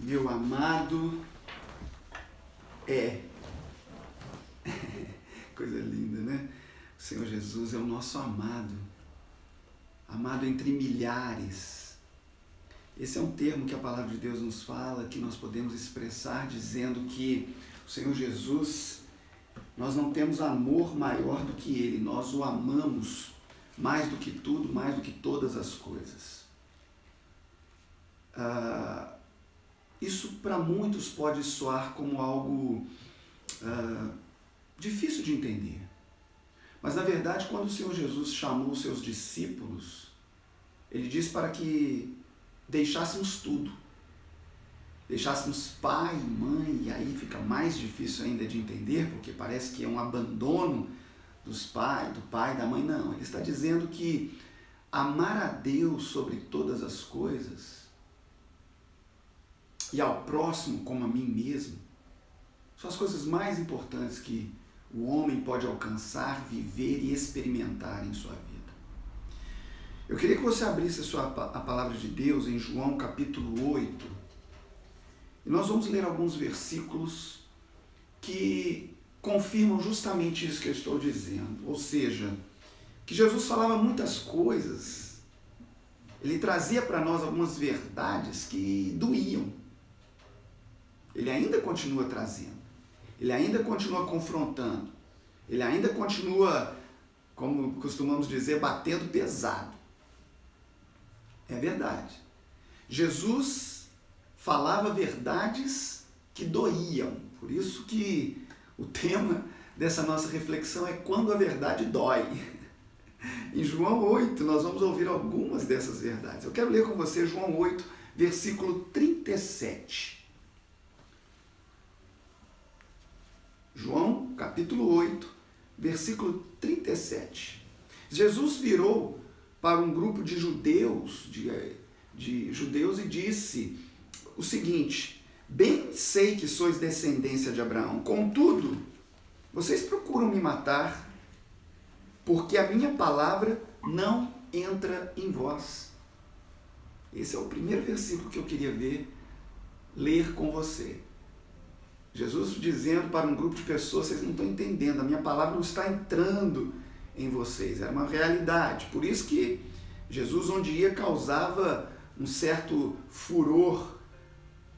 Meu amado é. Coisa linda, né? O Senhor Jesus é o nosso amado. Amado entre milhares. Esse é um termo que a palavra de Deus nos fala, que nós podemos expressar dizendo que o Senhor Jesus, nós não temos amor maior do que Ele. Nós o amamos mais do que tudo, mais do que todas as coisas. Isso para muitos pode soar como algo difícil de entender. Mas na verdade, quando o Senhor Jesus chamou os seus discípulos, Ele disse para que deixássemos tudo. Deixássemos pai, mãe, e aí fica mais difícil ainda de entender, porque parece que é um abandono do pai, da mãe. Não, Ele está dizendo que amar a Deus sobre todas as coisas e ao próximo como a mim mesmo são as coisas mais importantes que o homem pode alcançar, viver e experimentar em sua vida. Eu queria que você abrisse a palavra de Deus em João capítulo 8. E nós vamos ler alguns versículos que confirmam justamente isso que eu estou dizendo. Ou seja, que Jesus falava muitas coisas, Ele trazia para nós algumas verdades que doíam. Ele ainda continua trazendo, Ele ainda continua confrontando, Ele ainda continua, como costumamos dizer, batendo pesado. É verdade. Jesus falava verdades que doíam. Por isso que o tema dessa nossa reflexão é quando a verdade dói. Em João 8, nós vamos ouvir algumas dessas verdades. Eu quero ler com você João 8, versículo 37. João, capítulo 8, versículo 37. Jesus virou para um grupo de judeus, e disse o seguinte: bem sei que sois descendência de Abraão, contudo, vocês procuram me matar, porque a minha palavra não entra em vós. Esse é o primeiro versículo que eu queria ler com você. Jesus dizendo para um grupo de pessoas: vocês não estão entendendo, a minha palavra não está entrando em vocês. Era uma realidade. Por isso que Jesus, onde ia, causava um certo furor,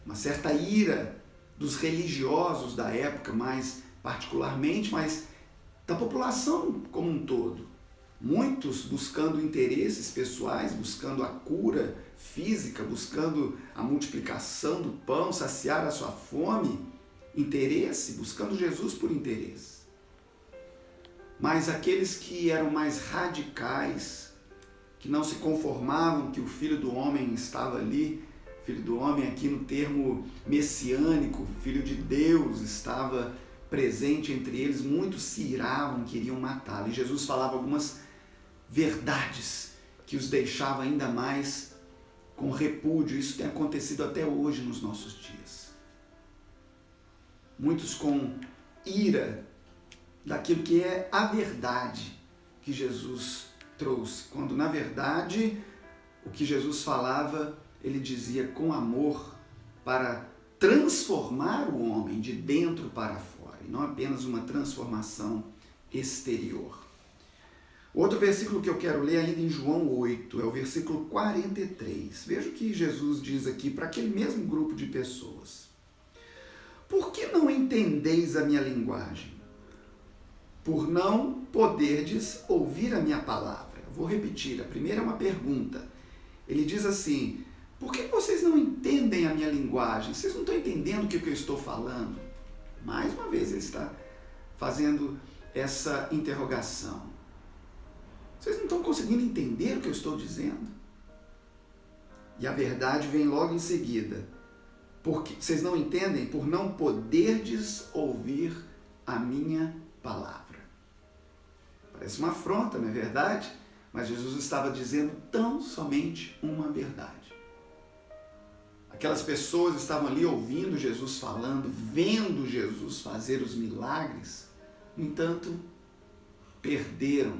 uma certa ira dos religiosos da época, mais particularmente, mas da população como um todo. Muitos buscando interesses pessoais, buscando a cura física, buscando a multiplicação do pão, saciar a sua fome, interesse, buscando Jesus por interesse. Mas aqueles que eram mais radicais, que não se conformavam que o Filho do Homem estava ali, Filho do Homem aqui no termo messiânico, Filho de Deus estava presente entre eles, muitos se iravam, queriam matá-lo. E Jesus falava algumas verdades que os deixava ainda mais com repúdio. Isso tem acontecido até hoje nos nossos dias. Muitos com ira daquilo que é a verdade que Jesus trouxe, quando na verdade o que Jesus falava, Ele dizia com amor para transformar o homem de dentro para fora, e não apenas uma transformação exterior. Outro versículo que eu quero ler ainda em João 8, é o versículo 43. Veja o que Jesus diz aqui para aquele mesmo grupo de pessoas. Por que não entendeis a minha linguagem? Por não poderdes ouvir a minha palavra. Eu vou repetir, a primeira é uma pergunta. Ele diz assim: por que vocês não entendem a minha linguagem? Vocês não estão entendendo o que eu estou falando? Mais uma vez ele está fazendo essa interrogação. Vocês não estão conseguindo entender o que eu estou dizendo? E a verdade vem logo em seguida. Porque vocês não entendem por não poderdes ouvir a minha palavra. Parece uma afronta, não é verdade? Mas Jesus estava dizendo tão somente uma verdade. Aquelas pessoas estavam ali ouvindo Jesus falando, vendo Jesus fazer os milagres, no entanto, perderam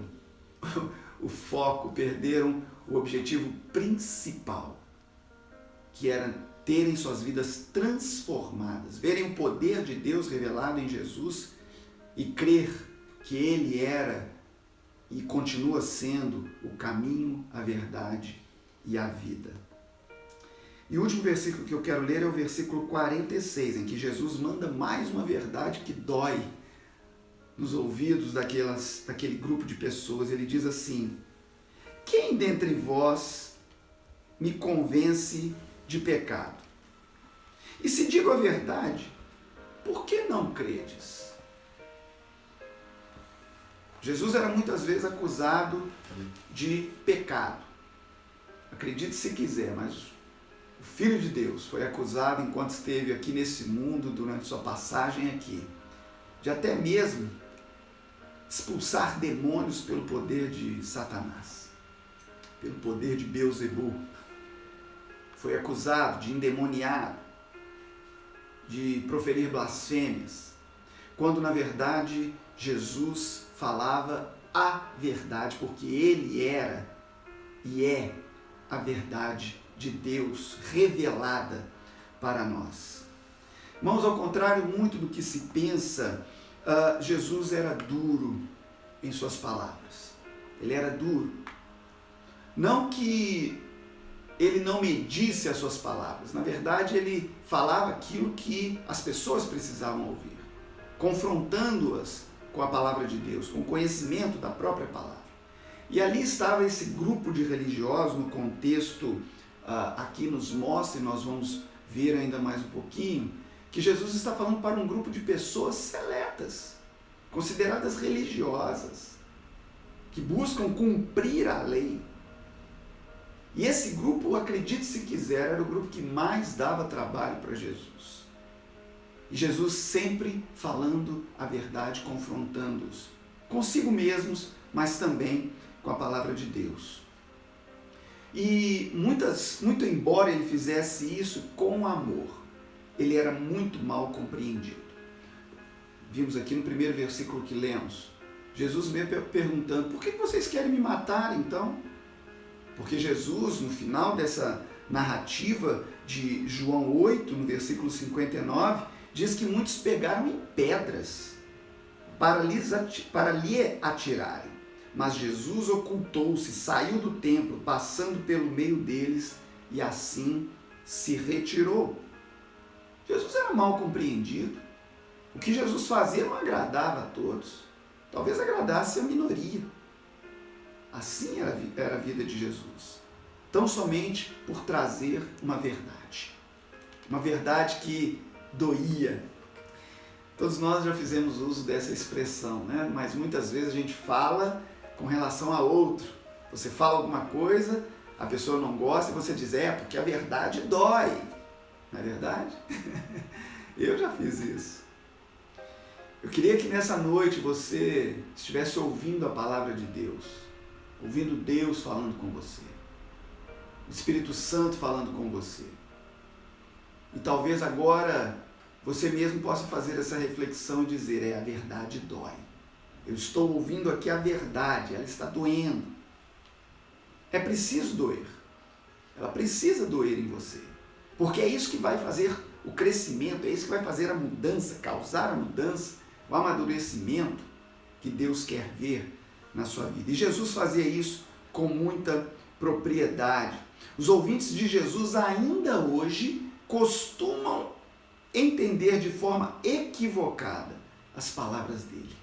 o foco, perderam o objetivo principal, que era terem suas vidas transformadas, verem o poder de Deus revelado em Jesus e crer que Ele era e continua sendo o caminho, a verdade e a vida. E o último versículo que eu quero ler é o versículo 46, em que Jesus manda mais uma verdade que dói nos ouvidos daquele grupo de pessoas. Ele diz assim: quem dentre vós me convence de pecado? E se digo a verdade, por que não credes? Jesus era muitas vezes acusado de pecado. Acredite se quiser, mas o Filho de Deus foi acusado enquanto esteve aqui nesse mundo, durante sua passagem aqui, de até mesmo expulsar demônios pelo poder de Satanás, pelo poder de Beelzebul. Foi acusado de endemoniado, de proferir blasfêmias, quando na verdade Jesus falava a verdade, porque Ele era e é a verdade de Deus revelada para nós. Irmãos, ao contrário muito do que se pensa, Jesus era duro em suas palavras. Ele era duro. Não que ele não medisse as suas palavras. Na verdade, ele falava aquilo que as pessoas precisavam ouvir, confrontando-as com a palavra de Deus, com o conhecimento da própria palavra. E ali estava esse grupo de religiosos, no contexto aqui nos mostra, e nós vamos ver ainda mais um pouquinho, que Jesus está falando para um grupo de pessoas seletas, consideradas religiosas, que buscam cumprir a lei. E esse grupo, acredite se quiser, era o grupo que mais dava trabalho para Jesus. E Jesus sempre falando a verdade, confrontando-os, consigo mesmos, mas também com a palavra de Deus. E muito embora ele fizesse isso com amor, ele era muito mal compreendido. Vimos aqui no primeiro versículo que lemos, Jesus veio perguntando: por que vocês querem me matar então? Porque Jesus, no final dessa narrativa de João 8, no versículo 59, diz que muitos pegaram em pedras para lhe atirarem. Mas Jesus ocultou-se, saiu do templo, passando pelo meio deles, e assim se retirou. Jesus era mal compreendido. O que Jesus fazia não agradava a todos. Talvez agradasse a minoria. Assim era a vida de Jesus. Tão somente por trazer uma verdade. Uma verdade que doía. Todos nós já fizemos uso dessa expressão, né? Mas muitas vezes a gente fala com relação a outro. Você fala alguma coisa, a pessoa não gosta e você diz: porque a verdade dói. Não é verdade? Eu já fiz isso. Eu queria que nessa noite você estivesse ouvindo a palavra de Deus, ouvindo Deus falando com você, o Espírito Santo falando com você. E talvez agora você mesmo possa fazer essa reflexão e dizer: a verdade dói. Eu estou ouvindo aqui a verdade, ela está doendo. É preciso doer. Ela precisa doer em você. Porque é isso que vai fazer o crescimento, é isso que vai fazer a mudança, causar a mudança, o amadurecimento que Deus quer ver na sua vida. E Jesus fazia isso com muita propriedade. Os ouvintes de Jesus ainda hoje costumam entender de forma equivocada as palavras dele,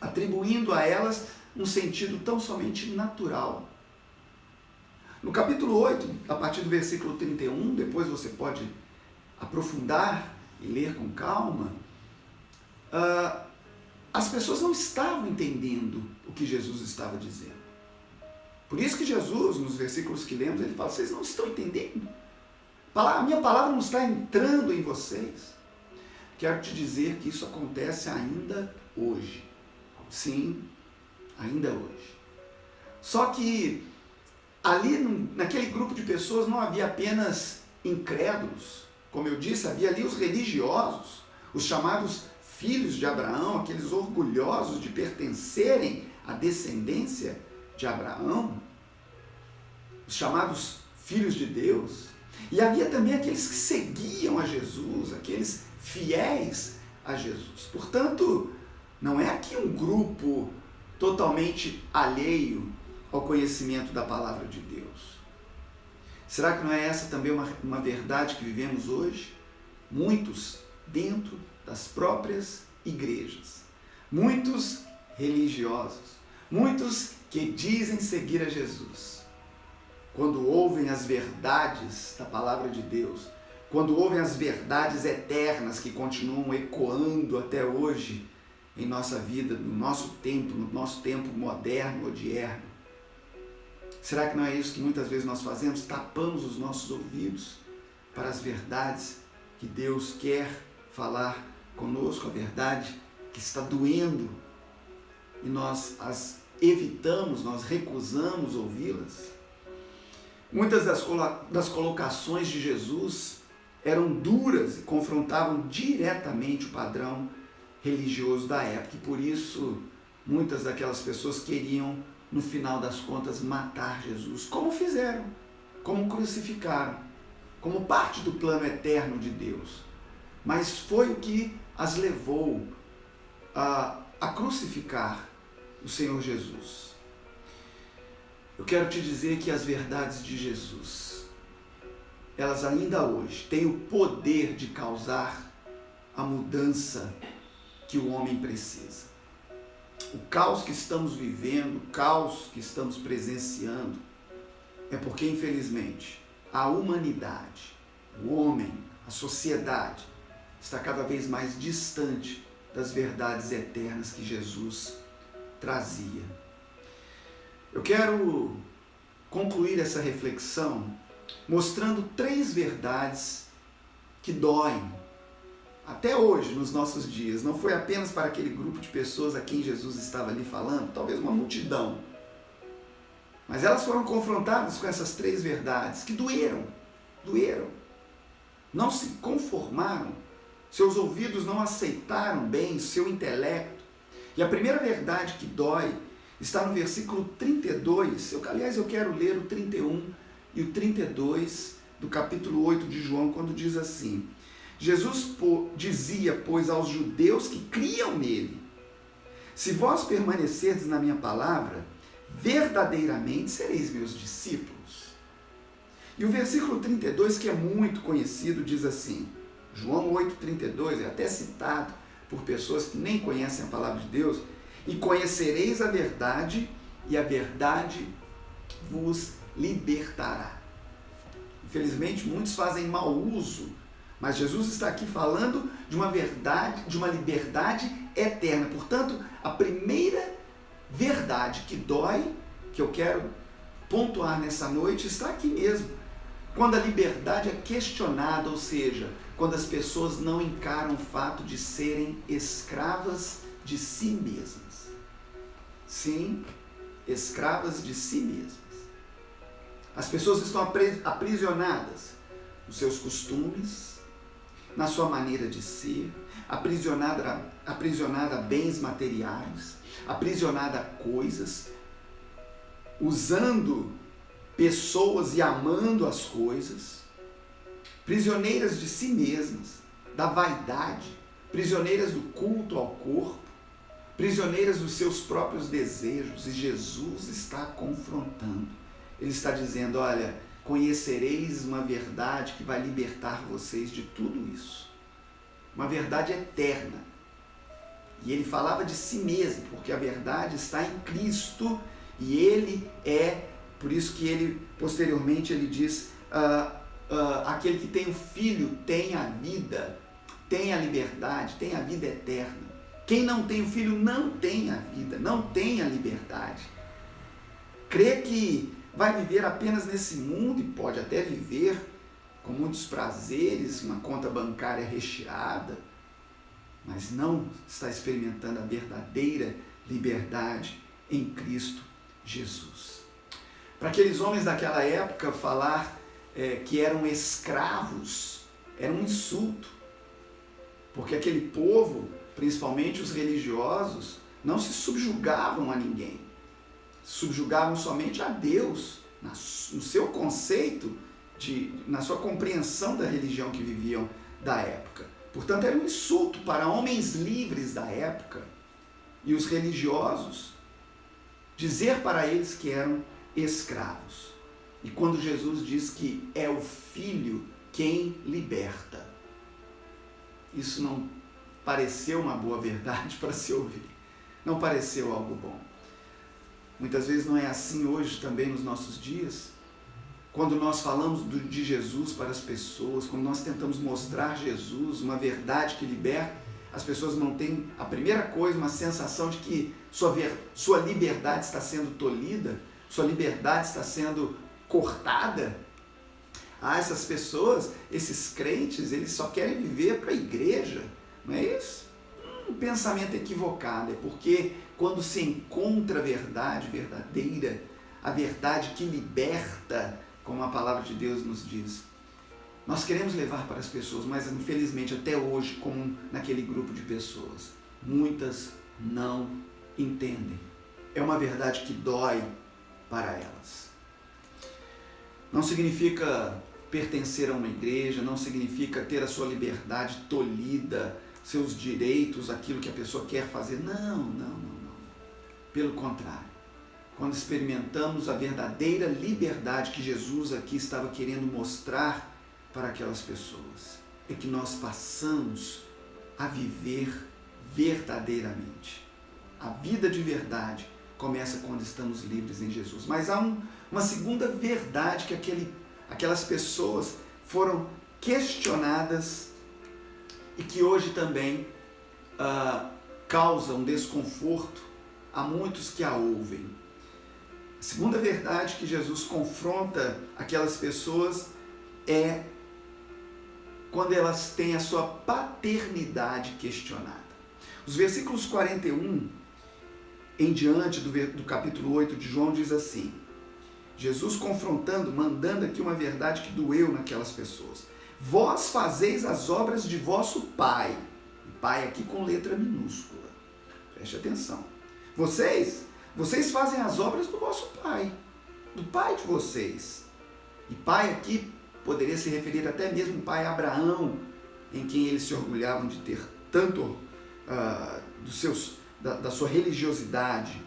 atribuindo a elas um sentido tão somente natural. No capítulo 8, a partir do versículo 31, depois você pode aprofundar e ler com calma, as pessoas não estavam entendendo o que Jesus estava dizendo. Por isso que Jesus, nos versículos que lemos, ele fala: vocês não estão entendendo. A minha palavra não está entrando em vocês. Quero te dizer que isso acontece ainda hoje. Sim, ainda hoje. Só que ali, naquele grupo de pessoas, não havia apenas incrédulos. Como eu disse, havia ali os religiosos, os chamados filhos de Abraão, aqueles orgulhosos de pertencerem à descendência de Abraão, os chamados filhos de Deus. E havia também aqueles que seguiam a Jesus, aqueles fiéis a Jesus. Portanto, não é aqui um grupo totalmente alheio ao conhecimento da palavra de Deus. Será que não é essa também uma verdade que vivemos hoje? Muitos dentro das próprias igrejas, muitos religiosos, muitos que dizem seguir a Jesus, quando ouvem as verdades da palavra de Deus, quando ouvem as verdades eternas que continuam ecoando até hoje em nossa vida, no nosso tempo moderno, odierno, será que não é isso que muitas vezes nós fazemos? Tapamos os nossos ouvidos para as verdades que Deus quer falar conosco, a verdade que está doendo, e nós as evitamos, nós recusamos ouvi-las. Muitas das colocações de Jesus eram duras e confrontavam diretamente o padrão religioso da época, e por isso muitas daquelas pessoas queriam, no final das contas, matar Jesus, como fizeram, como crucificaram, como parte do plano eterno de Deus. Mas foi o que as levou a crucificar o Senhor Jesus. Eu quero te dizer que as verdades de Jesus, elas ainda hoje têm o poder de causar a mudança que o homem precisa. O caos que estamos vivendo, o caos que estamos presenciando, é porque, infelizmente, a humanidade, o homem, a sociedade, está cada vez mais distante das verdades eternas que Jesus trazia. Eu quero concluir essa reflexão mostrando 3 verdades que doem até hoje, nos nossos dias. Não foi apenas para aquele grupo de pessoas a quem Jesus estava ali falando, talvez uma multidão, mas elas foram confrontadas com essas 3 verdades que doeram, não se conformaram, seus ouvidos não aceitaram bem, seu intelecto. E a primeira verdade que dói está no versículo 32, aliás, eu quero ler o 31 e o 32 do capítulo 8 de João, quando diz assim: Jesus dizia, pois, aos judeus que criam nele: se vós permanecerdes na minha palavra, verdadeiramente sereis meus discípulos. E o versículo 32, que é muito conhecido, diz assim, João 8,32, é até citado por pessoas que nem conhecem a palavra de Deus: e conhecereis a verdade, e a verdade vos libertará. Infelizmente, muitos fazem mau uso, mas Jesus está aqui falando de uma verdade, de uma liberdade eterna. Portanto, a primeira verdade que dói, que eu quero pontuar nessa noite, está aqui mesmo. Quando a liberdade é questionada, ou seja, quando as pessoas não encaram o fato de serem escravas de si mesmas. Sim, escravas de si mesmas. As pessoas estão aprisionadas nos seus costumes, na sua maneira de ser, aprisionada a bens materiais, aprisionada a coisas, usando pessoas e amando as coisas, prisioneiras de si mesmas, da vaidade, prisioneiras do culto ao corpo, prisioneiras dos seus próprios desejos. E Jesus está confrontando. Ele está dizendo: olha, conhecereis uma verdade que vai libertar vocês de tudo isso. Uma verdade eterna. E ele falava de si mesmo, porque a verdade está em Cristo e ele é, por isso que ele, posteriormente, ele diz, aquele que tem o Filho tem a vida, tem a liberdade, tem a vida eterna. Quem não tem o Filho não tem a vida, não tem a liberdade. Crê que vai viver apenas nesse mundo, e pode até viver com muitos prazeres, uma conta bancária recheada, mas não está experimentando a verdadeira liberdade em Cristo Jesus. Para aqueles homens daquela época, falar que eram escravos era um insulto, porque aquele povo, principalmente os religiosos, não se subjugavam a ninguém, subjugavam somente a Deus, no seu conceito na sua compreensão da religião que viviam da época. Portanto, era um insulto para homens livres da época e os religiosos dizer para eles que eram escravos. E quando Jesus diz que é o Filho quem liberta, isso não pareceu uma boa verdade para se ouvir. Não pareceu algo bom. Muitas vezes não é assim hoje também nos nossos dias. Quando nós falamos de Jesus para as pessoas, quando nós tentamos mostrar Jesus, uma verdade que liberta, as pessoas não têm, a primeira coisa, uma sensação de que sua liberdade está sendo tolhida, sua liberdade está sendo cortada. Essas pessoas, esses crentes, eles só querem viver para a igreja, não é isso? Um pensamento equivocado, é porque quando se encontra a verdade verdadeira, a verdade que liberta, como a palavra de Deus nos diz, nós queremos levar para as pessoas, mas infelizmente até hoje, como naquele grupo de pessoas, muitas não entendem. É uma verdade que dói para elas. Não significa pertencer a uma igreja, não significa ter a sua liberdade tolhida, seus direitos, aquilo que a pessoa quer fazer. Não. Pelo contrário. Quando experimentamos a verdadeira liberdade que Jesus aqui estava querendo mostrar para aquelas pessoas, é que nós passamos a viver verdadeiramente. A vida de verdade começa quando estamos livres em Jesus. Mas há uma segunda verdade que aquelas pessoas foram questionadas e que hoje também causa um desconforto a muitos que a ouvem. A segunda verdade que Jesus confronta aquelas pessoas é quando elas têm a sua paternidade questionada. Os versículos 41 em diante do capítulo 8 de João diz assim, Jesus confrontando, mandando aqui uma verdade que doeu naquelas pessoas. Vós fazeis as obras de vosso pai. Pai aqui com letra minúscula. Preste atenção. Vocês fazem as obras do vosso pai, do pai de vocês. E pai aqui poderia se referir até mesmo ao pai Abraão, em quem eles se orgulhavam de ter tanto da sua religiosidade.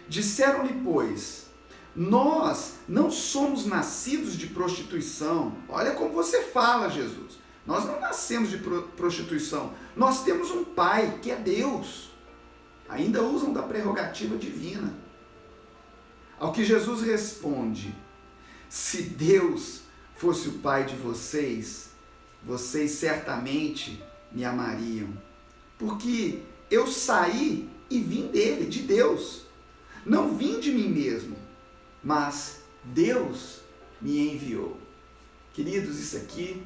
Disseram-lhe, pois, nós não somos nascidos de prostituição. Olha como você fala, Jesus. Nós não nascemos de prostituição. Nós temos um pai, que é Deus. Ainda usam da prerrogativa divina. Ao que Jesus responde, se Deus fosse o pai de vocês, vocês certamente me amariam. Porque eu saí e vim dele, de Deus. Não vim de mim mesmo, mas Deus me enviou. Queridos, isso aqui,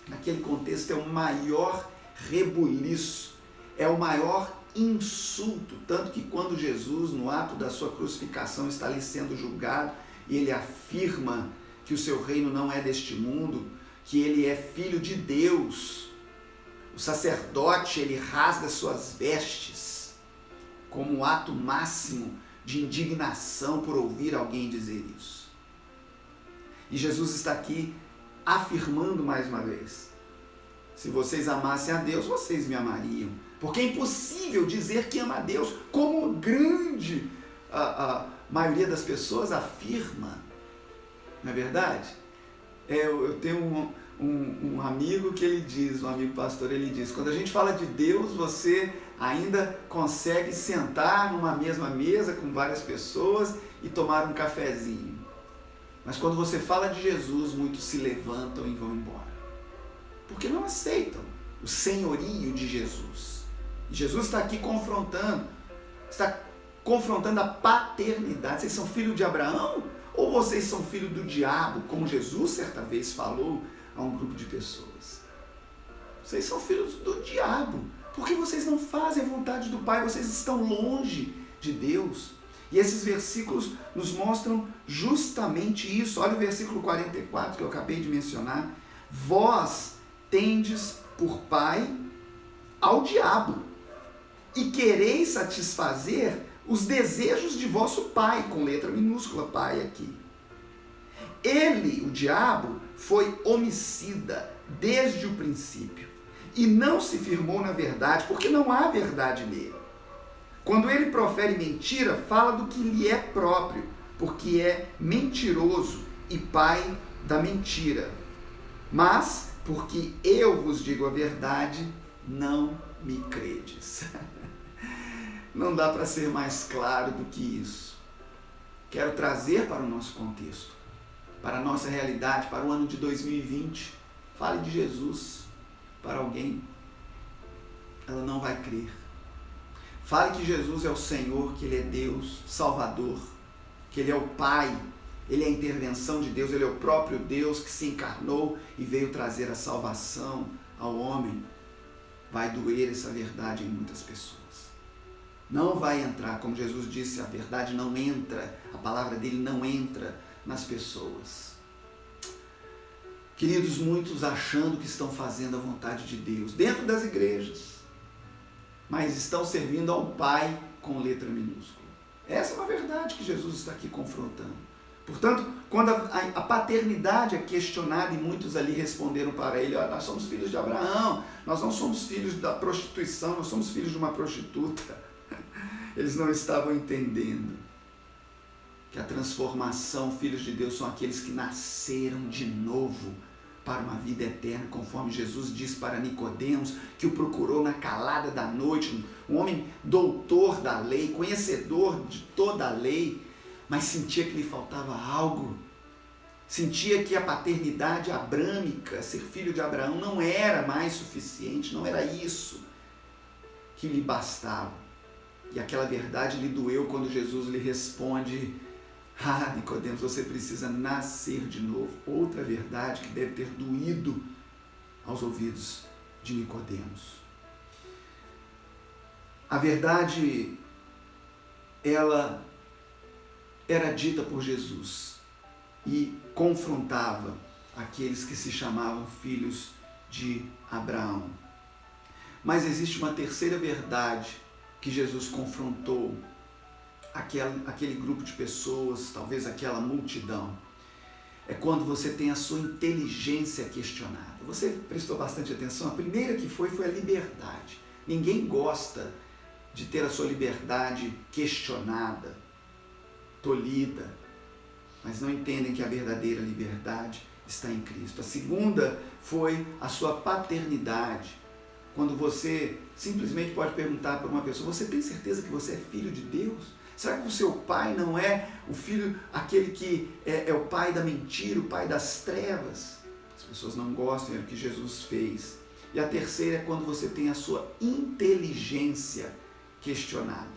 naquele contexto, é o maior rebuliço, é o maior insulto, tanto que quando Jesus, no ato da sua crucificação, está ali sendo julgado, e ele afirma que o seu reino não é deste mundo, que ele é filho de Deus, o sacerdote, ele rasga suas vestes, como um ato máximo de indignação por ouvir alguém dizer isso. E Jesus está aqui afirmando mais uma vez, se vocês amassem a Deus, vocês me amariam. Porque é impossível dizer que ama a Deus, como grande a maioria das pessoas afirma. Não é verdade? Eu tenho um amigo que ele diz, um amigo pastor, ele diz, quando a gente fala de Deus, você ainda consegue sentar numa mesma mesa com várias pessoas e tomar um cafezinho. Mas quando você fala de Jesus, muitos se levantam e vão embora. Porque não aceitam o senhorio de Jesus. Jesus está aqui confrontando a paternidade. Vocês são filhos de Abraão ou vocês são filhos do diabo, como Jesus certa vez falou a um grupo de pessoas? Vocês são filhos do diabo, porque vocês não fazem a vontade do Pai, vocês estão longe de Deus. E esses versículos nos mostram justamente isso. Olha o versículo 44 que eu acabei de mencionar. Vós tendes por pai ao diabo, e quereis satisfazer os desejos de vosso pai, com letra minúscula, pai aqui. Ele, o diabo, foi homicida desde o princípio e não se firmou na verdade, porque não há verdade nele. Quando ele profere mentira, fala do que lhe é próprio, porque é mentiroso e pai da mentira. Mas, porque eu vos digo a verdade, não me credes. Não dá para ser mais claro do que isso. Quero trazer para o nosso contexto, para a nossa realidade, para o ano de 2020. Fale de Jesus para alguém, ela não vai crer. Fale que Jesus é o Senhor, que Ele é Deus, Salvador, que Ele é o Pai, Ele é a intervenção de Deus, Ele é o próprio Deus que se encarnou e veio trazer a salvação ao homem. Vai doer essa verdade em muitas pessoas. Não vai entrar, como Jesus disse, a verdade não entra, a palavra dele não entra nas pessoas. Queridos, muitos achando que estão fazendo a vontade de Deus dentro das igrejas, mas estão servindo ao Pai com letra minúscula. Essa é uma verdade que Jesus está aqui confrontando. Portanto, quando a paternidade é questionada e muitos ali responderam para ele, nós somos filhos de Abraão, nós não somos filhos da prostituição, nós somos filhos de uma prostituta. Eles não estavam entendendo que a transformação, filhos de Deus, são aqueles que nasceram de novo para uma vida eterna, conforme Jesus disse para Nicodemos, que o procurou na calada da noite, um homem doutor da lei, conhecedor de toda a lei, mas sentia que lhe faltava algo. Sentia que a paternidade abrâmica, ser filho de Abraão, não era mais suficiente, não era isso que lhe bastava. E aquela verdade lhe doeu quando Jesus lhe responde: Nicodemos, você precisa nascer de novo. Outra verdade que deve ter doído aos ouvidos de Nicodemos. A verdade, ela era dita por Jesus e confrontava aqueles que se chamavam filhos de Abraão. Mas existe uma terceira verdade que Jesus confrontou aquele grupo de pessoas, talvez aquela multidão. É quando você tem a sua inteligência questionada. Você prestou bastante atenção? A primeira que foi a liberdade. Ninguém gosta de ter a sua liberdade questionada, tolhida, mas não entendem que a verdadeira liberdade está em Cristo. A segunda foi a sua paternidade. Quando você simplesmente pode perguntar para uma pessoa: você tem certeza que você é filho de Deus? Será que o seu pai não é o filho, aquele que é o pai da mentira, o pai das trevas? As pessoas não gostam, é o que Jesus fez. E a terceira é quando você tem a sua inteligência questionada.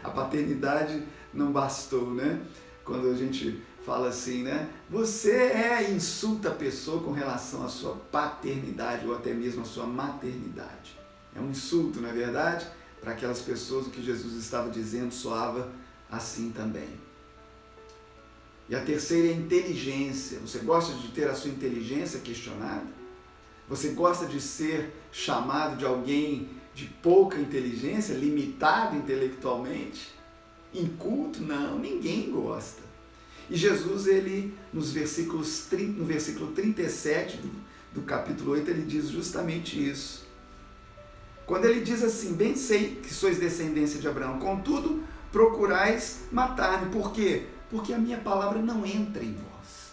A paternidade não bastou, né? Quando a gente fala assim, né? Você insulta a pessoa com relação à sua paternidade ou até mesmo à sua maternidade. É um insulto, não é verdade? Para aquelas pessoas, o que Jesus estava dizendo soava assim também. E a terceira é a inteligência. Você gosta de ter a sua inteligência questionada? Você gosta de ser chamado de alguém de pouca inteligência, limitado intelectualmente? Inculto? Não, ninguém gosta. E Jesus, ele, no versículo 37 do capítulo 8, ele diz justamente isso. Quando ele diz assim: bem sei que sois descendência de Abraão, contudo procurais matar-me. Por quê? Porque a minha palavra não entra em vós.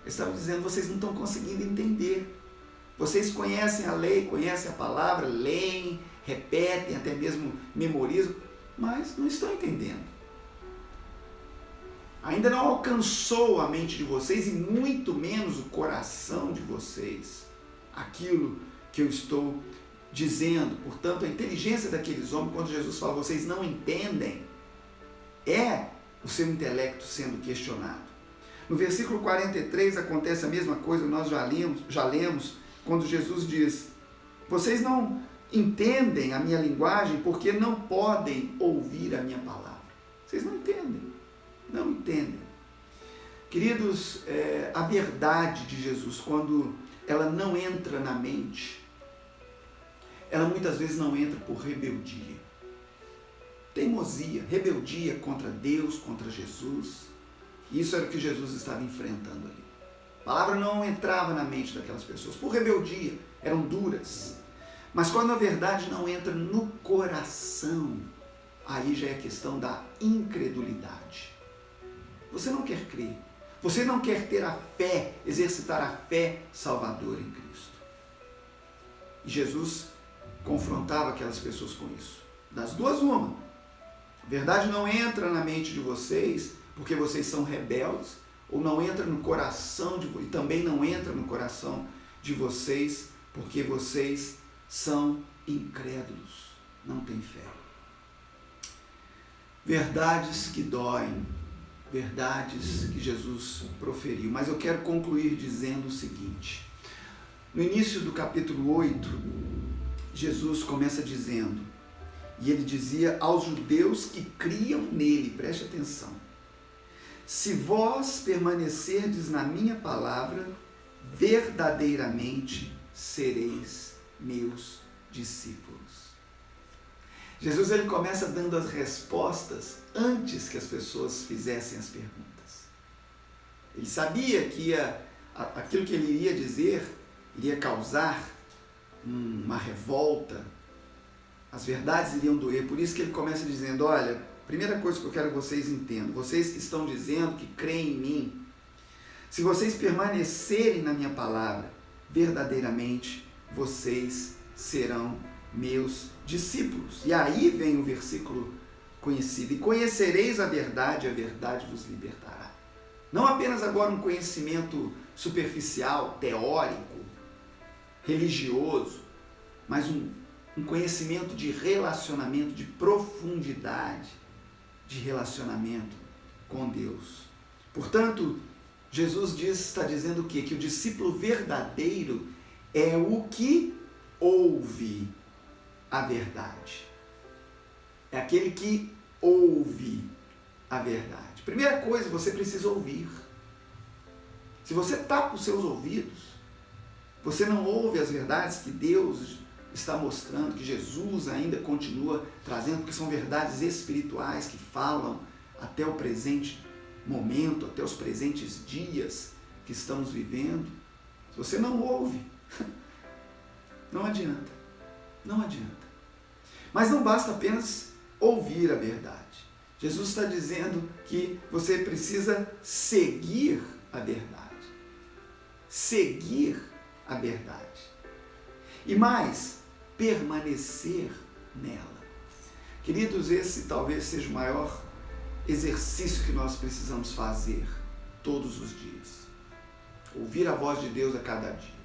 Ele estava dizendo: vocês não estão conseguindo entender. Vocês conhecem a lei, conhecem a palavra, leem, repetem, até mesmo memorizam, mas não estão entendendo. Ainda não alcançou a mente de vocês e muito menos o coração de vocês aquilo que eu estou dizendo. Portanto, a inteligência daqueles homens, quando Jesus fala: vocês não entendem, é o seu intelecto sendo questionado. No versículo 43 acontece a mesma coisa, nós já lemos, quando Jesus diz: vocês não entendem a minha linguagem porque não podem ouvir a minha palavra. Vocês não entendem. Não entendem. Queridos, a verdade de Jesus, quando ela não entra na mente, ela muitas vezes não entra por rebeldia. Teimosia, rebeldia contra Deus, contra Jesus. Isso era o que Jesus estava enfrentando ali. A palavra não entrava na mente daquelas pessoas, por rebeldia, eram duras. Mas quando a verdade não entra no coração, aí já é questão da incredulidade. Você não quer crer, você não quer ter a fé, exercitar a fé salvadora em Cristo. E Jesus confrontava aquelas pessoas com isso. Das duas, uma. A verdade não entra na mente de vocês porque vocês são rebeldes, ou não entra no coração e também não entra no coração de vocês porque vocês são incrédulos, não têm fé. Verdades que doem, verdades que Jesus proferiu. Mas eu quero concluir dizendo o seguinte. No início do capítulo 8, Jesus começa dizendo, e ele dizia aos judeus que criam nele, preste atenção, se vós permanecerdes na minha palavra, verdadeiramente sereis meus discípulos. Jesus ele começa dando as respostas antes que as pessoas fizessem as perguntas. Ele sabia que aquilo que ele iria dizer iria causar uma revolta, as verdades iriam doer, por isso que ele começa dizendo, olha, primeira coisa que eu quero que vocês entendam, vocês que estão dizendo que creem em mim, se vocês permanecerem na minha palavra, verdadeiramente vocês serão meus discípulos. E aí vem o versículo conhecido, e conhecereis a verdade vos libertará. Não apenas agora um conhecimento superficial, teórico, religioso, mas um conhecimento de relacionamento, de profundidade de relacionamento com Deus. Portanto, Jesus está dizendo o quê? Que o discípulo verdadeiro é o que ouve a verdade. É aquele que ouve a verdade. Primeira coisa, você precisa ouvir. Se você tapa os seus ouvidos, você não ouve as verdades que Deus está mostrando, que Jesus ainda continua trazendo, porque são verdades espirituais que falam até o presente momento, até os presentes dias que estamos vivendo. Se você não ouve, não adianta. Não adianta. Mas não basta apenas ouvir a verdade. Jesus está dizendo que você precisa seguir a verdade. Seguir a verdade. E mais, permanecer nela. Queridos, esse talvez seja o maior exercício que nós precisamos fazer todos os dias. Ouvir a voz de Deus a cada dia.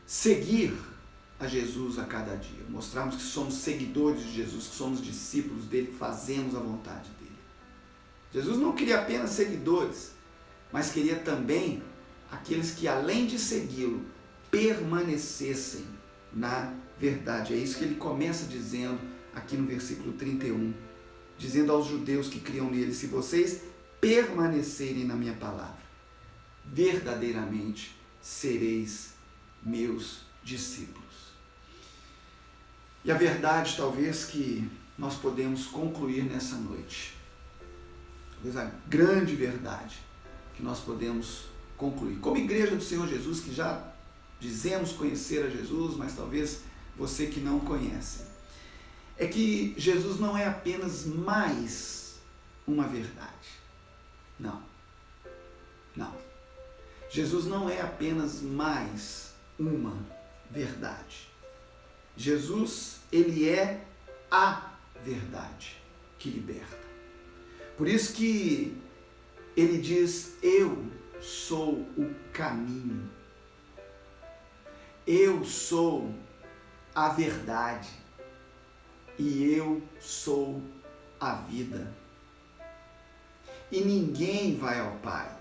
Seguir a Jesus a cada dia. Mostrarmos que somos seguidores de Jesus, que somos discípulos dele, que fazemos a vontade dele. Jesus não queria apenas seguidores, mas queria também aqueles que, além de segui-lo, permanecessem na verdade. É isso que ele começa dizendo aqui no versículo 31, dizendo aos judeus que criam nele, se vocês permanecerem na minha palavra, verdadeiramente sereis meus discípulos. E a verdade, talvez, que nós podemos concluir nessa noite, talvez a grande verdade que nós podemos concluir, como igreja do Senhor Jesus, que já dizemos conhecer a Jesus, mas talvez você que não conhece, é que Jesus não é apenas mais uma verdade. Não. Não. Jesus não é apenas mais uma verdade. Jesus, ele é a verdade que liberta. Por isso que ele diz, eu sou o caminho. Eu sou a verdade. E eu sou a vida. E ninguém vai ao Pai,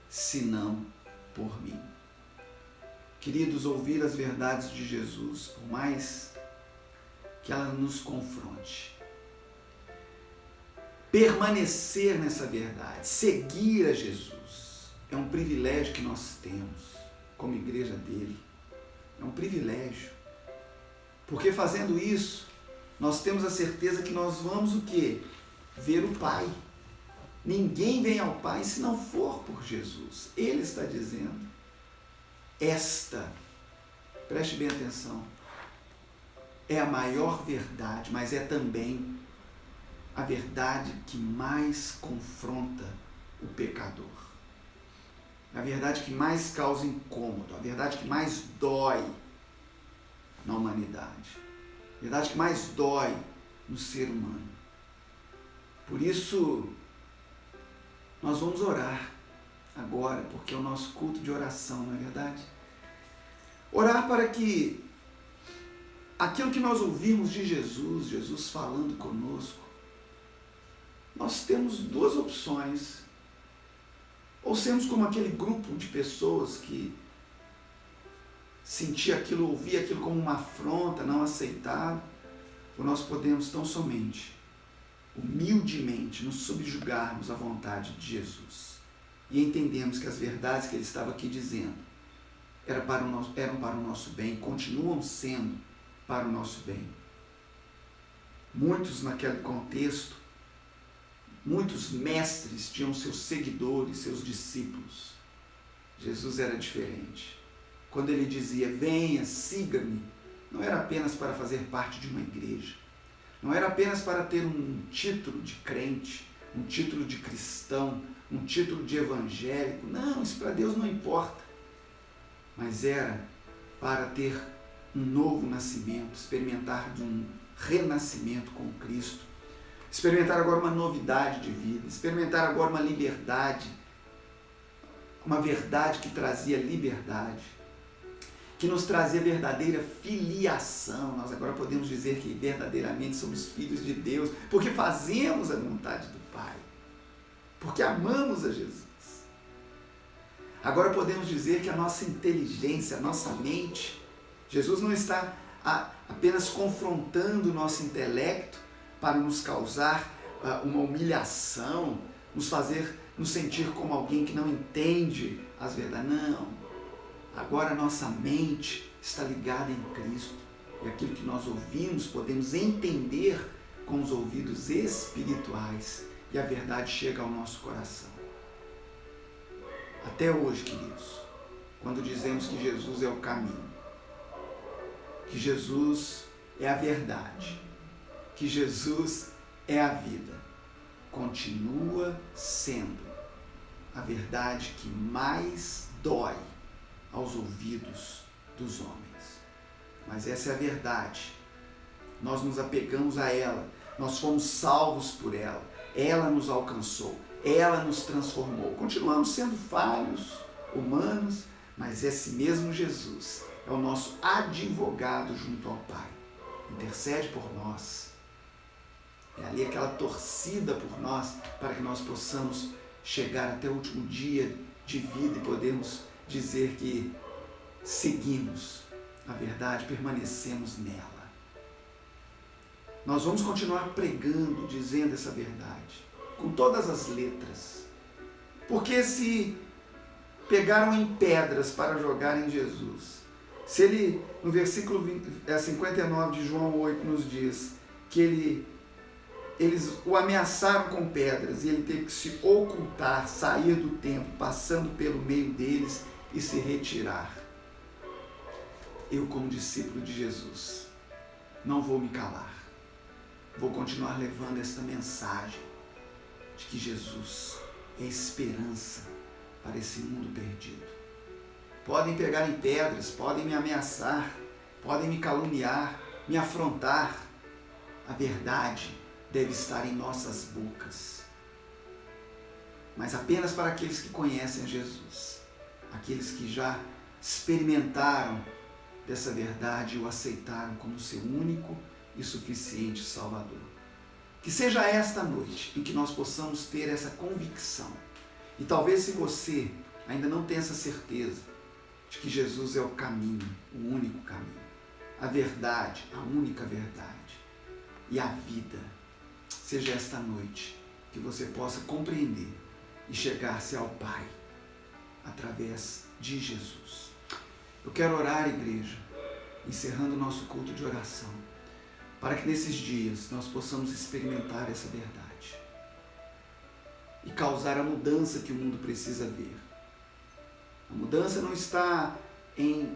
senão por mim. Queridos, ouvir as verdades de Jesus, por mais que ela nos confronte, permanecer nessa verdade, seguir a Jesus, é um privilégio que nós temos como igreja dele. É um privilégio. Porque fazendo isso, nós temos a certeza que nós vamos o quê? Ver o Pai. Ninguém vem ao Pai se não for por Jesus. Ele está dizendo. Preste bem atenção, é a maior verdade, mas é também a verdade que mais confronta o pecador. É a verdade que mais causa incômodo, a verdade que mais dói na humanidade. A verdade que mais dói no ser humano. Por isso, nós vamos orar agora, porque é o nosso culto de oração, não é verdade? Orar para que aquilo que nós ouvimos de Jesus, Jesus falando conosco, nós temos duas opções. Ou sermos como aquele grupo de pessoas que sentia aquilo, ouvia aquilo como uma afronta, não aceitava, ou nós podemos tão somente, humildemente, nos subjugarmos à vontade de Jesus e entendemos que as verdades que ele estava aqui dizendo eram para o nosso bem, continuam sendo para o nosso bem. Muitos naquele contexto, muitos mestres tinham seus seguidores, seus discípulos. Jesus era diferente. Quando ele dizia, venha, siga-me, não era apenas para fazer parte de uma igreja, não era apenas para ter um título de crente, um título de cristão, um título de evangélico. Não, isso para Deus não importa. Mas era para ter um novo nascimento, experimentar de um renascimento com Cristo, experimentar agora uma novidade de vida, experimentar agora uma liberdade, uma verdade que trazia liberdade, que nos trazia verdadeira filiação. Nós agora podemos dizer que verdadeiramente somos filhos de Deus, porque fazemos a vontade do Pai, porque amamos a Jesus. Agora podemos dizer que a nossa inteligência, a nossa mente, Jesus não está apenas confrontando o nosso intelecto para nos causar uma humilhação, nos fazer nos sentir como alguém que não entende as verdades. Não. Agora a nossa mente está ligada em Cristo. E aquilo que nós ouvimos podemos entender com os ouvidos espirituais. E a verdade chega ao nosso coração. Até hoje, queridos, quando dizemos que Jesus é o caminho, que Jesus é a verdade, que Jesus é a vida, continua sendo a verdade que mais dói aos ouvidos dos homens. Mas essa é a verdade. Nós nos apegamos a ela, nós fomos salvos por ela, ela nos alcançou, ela nos transformou. Continuamos sendo falhos, humanos, mas esse mesmo Jesus é o nosso advogado junto ao Pai. Intercede por nós. É ali aquela torcida por nós, para que nós possamos chegar até o último dia de vida e podermos dizer que seguimos a verdade, permanecemos nela. Nós vamos continuar pregando, dizendo essa verdade, com todas as letras. Porque se pegaram em pedras para jogar em Jesus, se ele, no versículo 59 de João 8, nos diz que eles o ameaçaram com pedras e ele teve que se ocultar, sair do templo, passando pelo meio deles e se retirar. Eu, como discípulo de Jesus, não vou me calar. Vou continuar levando esta mensagem de que Jesus é esperança para esse mundo perdido. Podem pegar em pedras, podem me ameaçar, podem me caluniar, me afrontar. A verdade deve estar em nossas bocas. Mas apenas para aqueles que conhecem a Jesus, aqueles que já experimentaram dessa verdade e o aceitaram como seu único e suficiente Salvador. Que seja esta noite em que nós possamos ter essa convicção. E talvez se você ainda não tem essa certeza de que Jesus é o caminho, o único caminho, a verdade, a única verdade e a vida, seja esta noite que você possa compreender e chegar-se ao Pai através de Jesus. Eu quero orar, igreja, encerrando o nosso culto de oração, para que nesses dias nós possamos experimentar essa verdade. e causar a mudança que o mundo precisa ver. A mudança não está em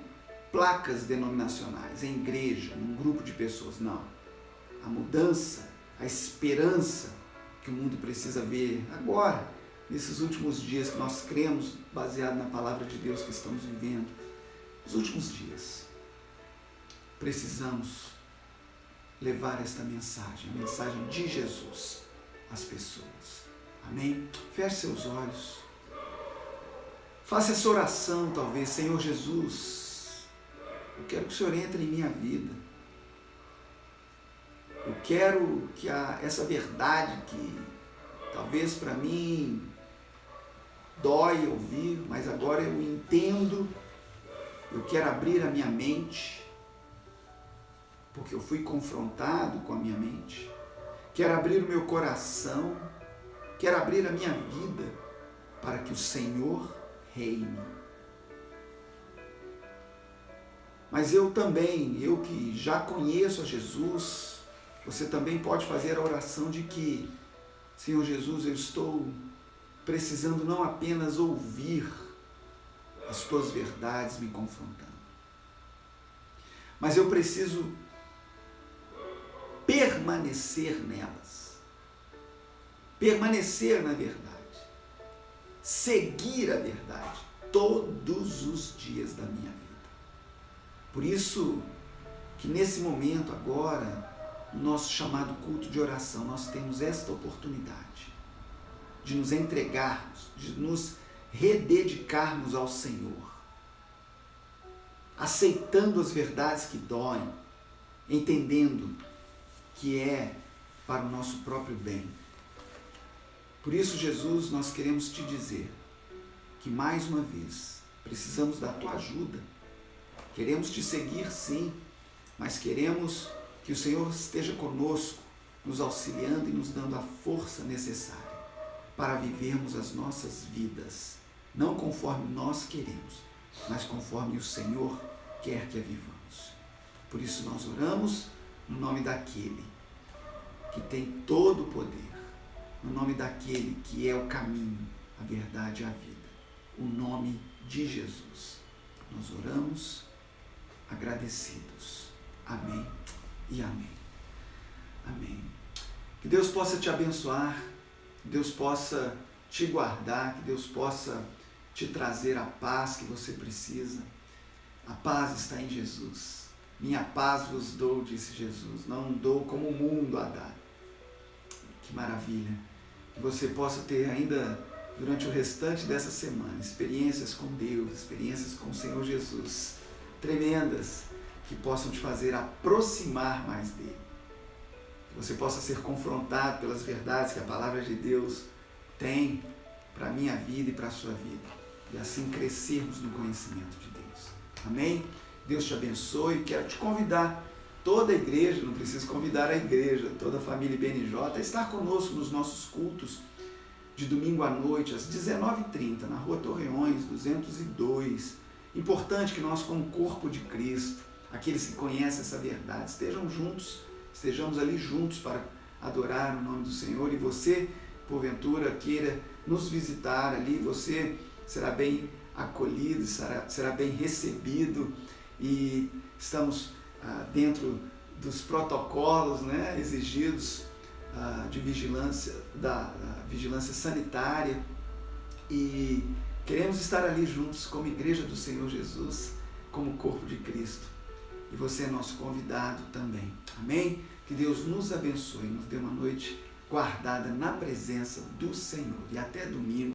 placas denominacionais, em igreja, em um grupo de pessoas, não. A mudança, a esperança que o mundo precisa ver agora, nesses últimos dias que nós cremos, baseado na palavra de Deus que estamos vivendo, os últimos dias, precisamos levar esta mensagem, a mensagem de Jesus às pessoas. Amém? Feche seus olhos. Faça essa oração, talvez. Senhor Jesus, eu quero que o Senhor entre em minha vida. Eu quero que essa verdade que talvez para mim dói ouvir, mas agora eu entendo, eu quero abrir a minha mente, porque eu fui confrontado com a minha mente. Quero abrir o meu coração, quero abrir a minha vida para que o Senhor reine. Mas eu também, eu que já conheço a Jesus, você também pode fazer a oração de que, Senhor Jesus, eu estou precisando não apenas ouvir as tuas verdades me confrontando, mas eu preciso permanecer nelas, permanecer na verdade, seguir a verdade todos os dias da minha vida. Por isso que nesse momento agora, no nosso chamado culto de oração, nós temos esta oportunidade de nos entregarmos, de nos rededicarmos ao Senhor, aceitando as verdades que doem, entendendo que é para o nosso próprio bem. Por isso, Jesus, nós queremos te dizer que mais uma vez precisamos da tua ajuda. Queremos te seguir, sim, mas queremos que o Senhor esteja conosco, nos auxiliando e nos dando a força necessária para vivermos as nossas vidas, não conforme nós queremos, mas conforme o Senhor quer que a vivamos. Por isso nós oramos no nome daquele que tem todo o poder, no nome daquele que é o caminho, a verdade e a vida, o nome de Jesus. Nós oramos agradecidos. Amém e amém. Amém. Que Deus possa te abençoar, que Deus possa te guardar, que Deus possa te trazer a paz que você precisa. A paz está em Jesus. Minha paz vos dou, disse Jesus, não dou como o mundo a dar. Que maravilha. Que você possa ter ainda, durante o restante dessa semana, experiências com Deus, experiências com o Senhor Jesus, tremendas, que possam te fazer aproximar mais dele. Que você possa ser confrontado pelas verdades que a palavra de Deus tem para a minha vida e para a sua vida. E assim crescermos no conhecimento de Deus. Amém? Deus te abençoe. Quero te convidar, toda a igreja, não preciso convidar a igreja, toda a família BNJ, a estar conosco nos nossos cultos de domingo à noite, às 19h30, na Rua Torreões, 202. Importante que nós, como corpo de Cristo, aqueles que conhecem essa verdade, estejamos ali juntos para adorar o nome do Senhor. E você, porventura, queira nos visitar ali, você será bem acolhido, será bem recebido, e estamos dentro dos protocolos, né, exigidos de vigilância, da vigilância sanitária, e queremos estar ali juntos como Igreja do Senhor Jesus, como corpo de Cristo. E você é nosso convidado também. Amém? Que Deus nos abençoe, nos dê uma noite guardada na presença do Senhor. E até domingo.